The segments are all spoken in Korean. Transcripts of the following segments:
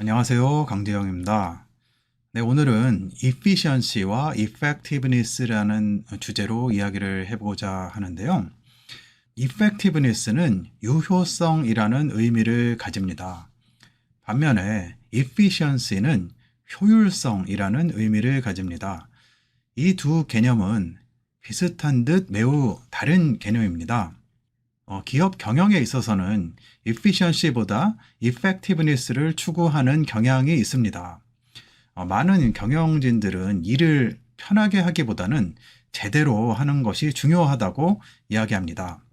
안녕하세요. 강재영입니다. 네, 오늘은 efficiency와 effectiveness라는 주제로 이야기를 해보고자 하는데요. effectiveness는 유효성이라는 의미를 가집니다. 반면에 efficiency는 효율성이라는 의미를 가집니다. 이 두 개념은 비슷한 듯 매우 다른 개념입니다. 기업 경영에 있어서는 efficiency보다 effectiveness를 추구하는 경향이 있습니다. 많은 경영진들은 일을 편하게 하기보다는 제대로 하는 것이 중요하다고 이야기합니다.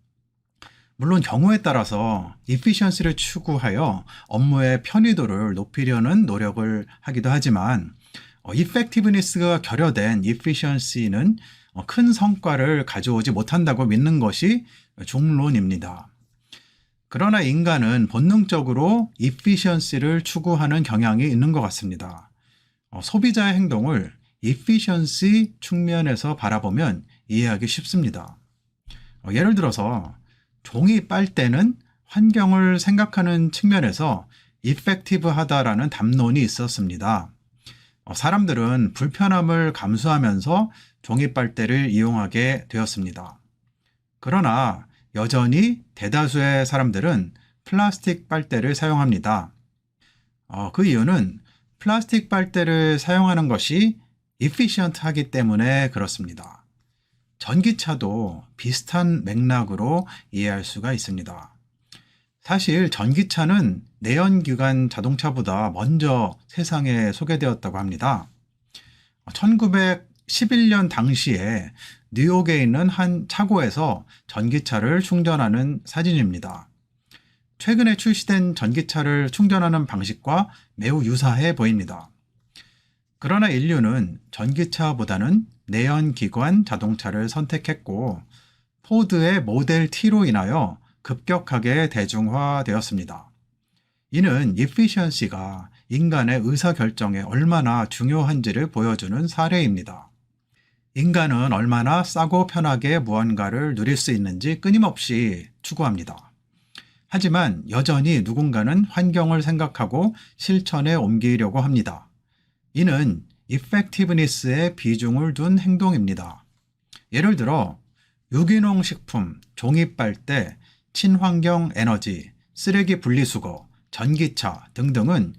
물론 경우에 따라서 efficiency를 추구하여 업무의 편의도를 높이려는 노력을 하기도 하지만 effectiveness가 결여된 efficiency는 큰 성과를 가져오지 못한다고 믿는 것이 중론입니다. 그러나 인간은 본능적으로 efficiency를 추구하는 경향이 있는 것 같습니다. 소비자의 행동을 efficiency 측면에서 바라보면 이해하기 쉽습니다. 예를 들어서 종이 빨대는 환경을 생각하는 측면에서 effective하다라는 담론이 있었습니다. 사람들은 불편함을 감수하면서 종이 빨대를 이용하게 되었습니다. 그러나 여전히 대다수의 사람들은 플라스틱 빨대를 사용합니다. 그 이유는 플라스틱 빨대를 사용하는 것이 efficient하기 때문에 그렇습니다. 전기차도 비슷한 맥락으로 이해할 수가 있습니다. 사실 전기차는 내연기관 자동차보다 먼저 세상에 소개되었다고 합니다. 1911년 당시에 뉴욕에 있는 한 차고에서 전기차를 충전하는 사진입니다. 최근에 출시된 전기차를 충전하는 방식과 매우 유사해 보입니다. 그러나 인류는 전기차보다는 내연기관 자동차를 선택했고 포드의 모델 T로 인하여 급격하게 대중화되었습니다. 이는 efficiency가 인간의 의사결정에 얼마나 중요한지를 보여주는 사례입니다. 인간은 얼마나 싸고 편하게 무언가를 누릴 수 있는지 끊임없이 추구합니다. 하지만 여전히 누군가는 환경을 생각하고 실천에 옮기려고 합니다. 이는 effectiveness에 비중을 둔 행동입니다. 예를 들어 유기농 식품, 종이빨대, 친환경 에너지, 쓰레기 분리수거, 전기차 등등은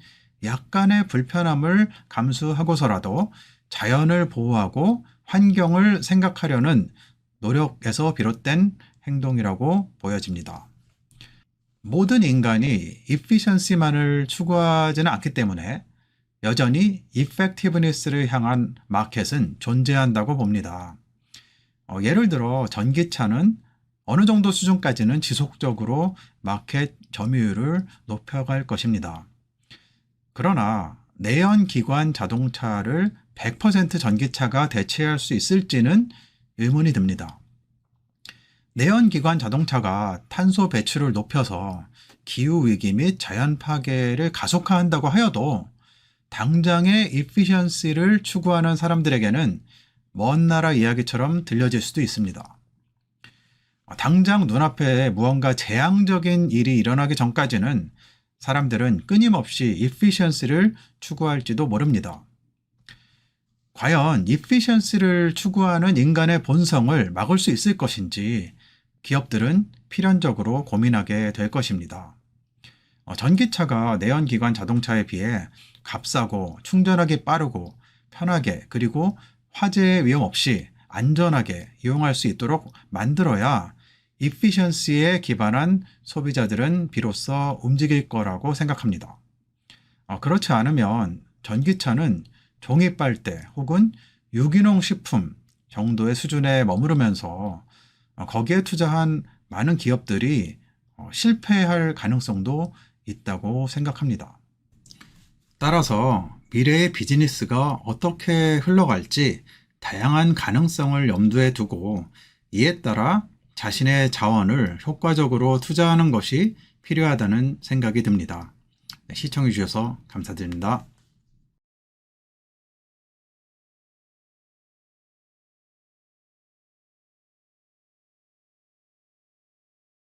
약간의 불편함을 감수하고서라도 자연을 보호하고 환경을 생각하려는 노력에서 비롯된 행동이라고 보여집니다. 모든 인간이 efficiency만을 추구하지는 않기 때문에 여전히 effectiveness를 향한 마켓은 존재한다고 봅니다. 예를 들어 전기차는 어느 정도 수준까지는 지속적으로 마켓 점유율을 높여갈 것입니다. 그러나 내연기관 자동차를 100% 전기차가 대체할 수 있을지는 의문이 듭니다. 내연기관 자동차가 탄소 배출을 높여서 기후위기 및 자연 파괴를 가속화한다고 하여도 당장의 efficiency를 추구하는 사람들에게는 먼 나라 이야기처럼 들려질 수도 있습니다. 당장 눈앞에 무언가 재앙적인 일이 일어나기 전까지는 사람들은 끊임없이 efficiency를 추구할지도 모릅니다. 과연 efficiency를 추구하는 인간의 본성을 막을 수 있을 것인지 기업들은 필연적으로 고민하게 될 것입니다. 전기차가 내연기관 자동차에 비해 값싸고 충전하기 빠르고 편하게 그리고 화재 위험 없이 안전하게 이용할 수 있도록 만들어야 efficiency에 기반한 소비자들은 비로소 움직일 거라고 생각합니다. 그렇지 않으면 전기차는 종이빨대 혹은 유기농 식품 정도의 수준에 머무르면서 거기에 투자한 많은 기업들이 실패할 가능성도 있다고 생각합니다. 따라서 미래의 비즈니스가 어떻게 흘러갈지 다양한 가능성을 염두에 두고 이에 따라 자신의 자원을 효과적으로 투자하는 것이 필요하다는 생각이 듭니다. 시청해 주셔서 감사드립니다.